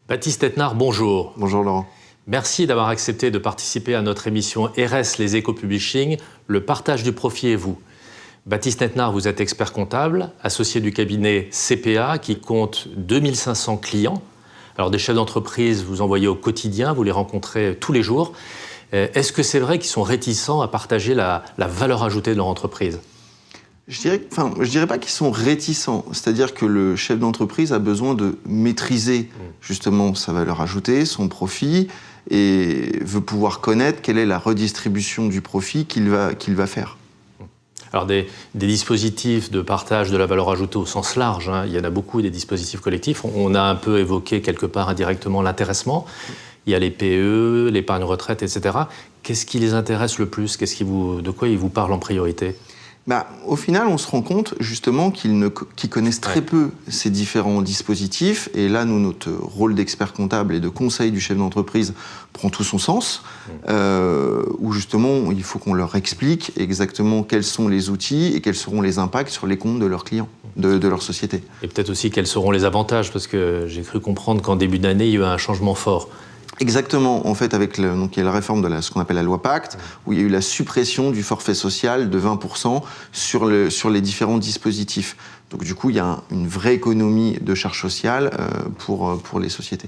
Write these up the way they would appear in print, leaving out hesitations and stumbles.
Baptiste Etnard, bonjour. Bonjour Laurent. Merci d'avoir accepté de participer à notre émission RS Les Éco-Publishing, le partage du profit et vous. Baptiste Etnard, vous êtes expert comptable, associé du cabinet CPA qui compte 2500 clients. Alors des chefs d'entreprise, vous en voyez au quotidien, vous les rencontrez tous les jours. Est-ce que c'est vrai qu'ils sont réticents à partager la valeur ajoutée de leur entreprise ? Je dirais pas qu'ils sont réticents, c'est-à-dire que le chef d'entreprise a besoin de maîtriser justement sa valeur ajoutée, son profit, et veut pouvoir connaître quelle est la redistribution du profit qu'il va faire. Alors des dispositifs de partage de la valeur ajoutée au sens large, il y en a beaucoup, des dispositifs collectifs. On a un peu évoqué quelque part indirectement l'intéressement. Il y a les PE, l'épargne retraite, etc. Qu'est-ce qui les intéresse le plus ? De quoi ils vous parlent en priorité ? Au final, on se rend compte justement qu'ils connaissent très peu ces différents dispositifs. Et là, nous, notre rôle d'expert comptable et de conseil du chef d'entreprise prend tout son sens. Où justement, il faut qu'on leur explique exactement quels sont les outils et quels seront les impacts sur les comptes de leurs clients, de leur société. Et peut-être aussi quels seront les avantages, parce que j'ai cru comprendre qu'en début d'année, il y a eu un changement fort. Exactement, en fait, il y a la réforme de ce qu'on appelle la loi Pacte, où il y a eu la suppression du forfait social de 20% sur les différents dispositifs. Donc du coup, il y a une vraie économie de charges sociales pour les sociétés.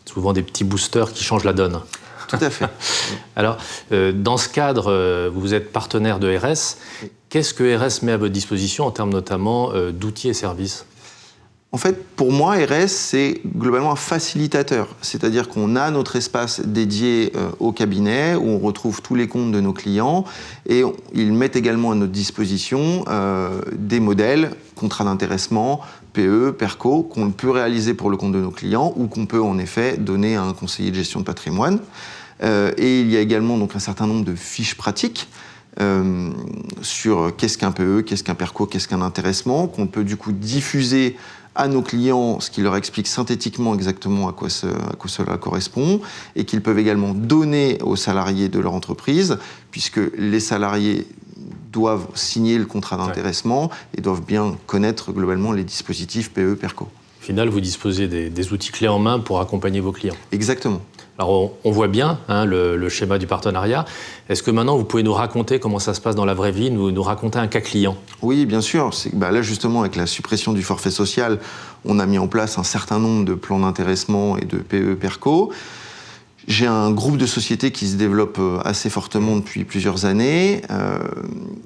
Souvent des petits boosters qui changent la donne. Tout à fait. Alors, dans ce cadre, vous êtes partenaire de RS. Qu'est-ce que RS met à votre disposition en termes notamment d'outils et services ? En fait, pour moi, RS, c'est globalement un facilitateur. C'est-à-dire qu'on a notre espace dédié au cabinet, où on retrouve tous les comptes de nos clients, et ils mettent également à notre disposition des modèles, contrats d'intéressement, PE, PERCO, qu'on peut réaliser pour le compte de nos clients, ou qu'on peut en effet donner à un conseiller de gestion de patrimoine. Et il y a également donc un certain nombre de fiches pratiques, sur qu'est-ce qu'un PE, qu'est-ce qu'un PERCO, qu'est-ce qu'un intéressement, qu'on peut du coup diffuser à nos clients, ce qui leur explique synthétiquement exactement à quoi cela correspond, et qu'ils peuvent également donner aux salariés de leur entreprise, puisque les salariés doivent signer le contrat d'intéressement et doivent bien connaître globalement les dispositifs PE, PERCO. Au final, vous disposez des outils clés en main pour accompagner vos clients. Exactement. Alors, on voit bien le schéma du partenariat. Est-ce que maintenant, vous pouvez nous raconter comment ça se passe dans la vraie vie, nous raconter un cas client ? Oui, bien sûr. Là, justement, avec la suppression du forfait social, on a mis en place un certain nombre de plans d'intéressement et de PE, PERCO. J'ai un groupe de sociétés qui se développe assez fortement depuis plusieurs années.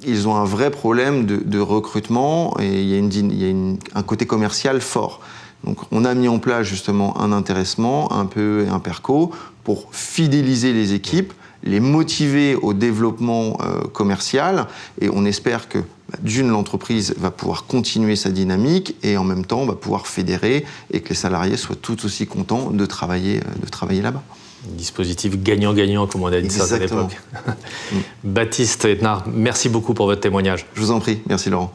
Ils ont un vrai problème de recrutement et il y a un côté commercial fort. Donc, on a mis en place justement un intéressement, un PE et un PERCO pour fidéliser les équipes, les motiver au développement commercial, et on espère que l'entreprise va pouvoir continuer sa dynamique et en même temps va pouvoir fédérer et que les salariés soient tout aussi contents de travailler là-bas. Dispositif gagnant-gagnant, comme on a dit ça à l'époque. Baptiste Etnard, merci beaucoup pour votre témoignage. Je vous en prie, merci Laurent.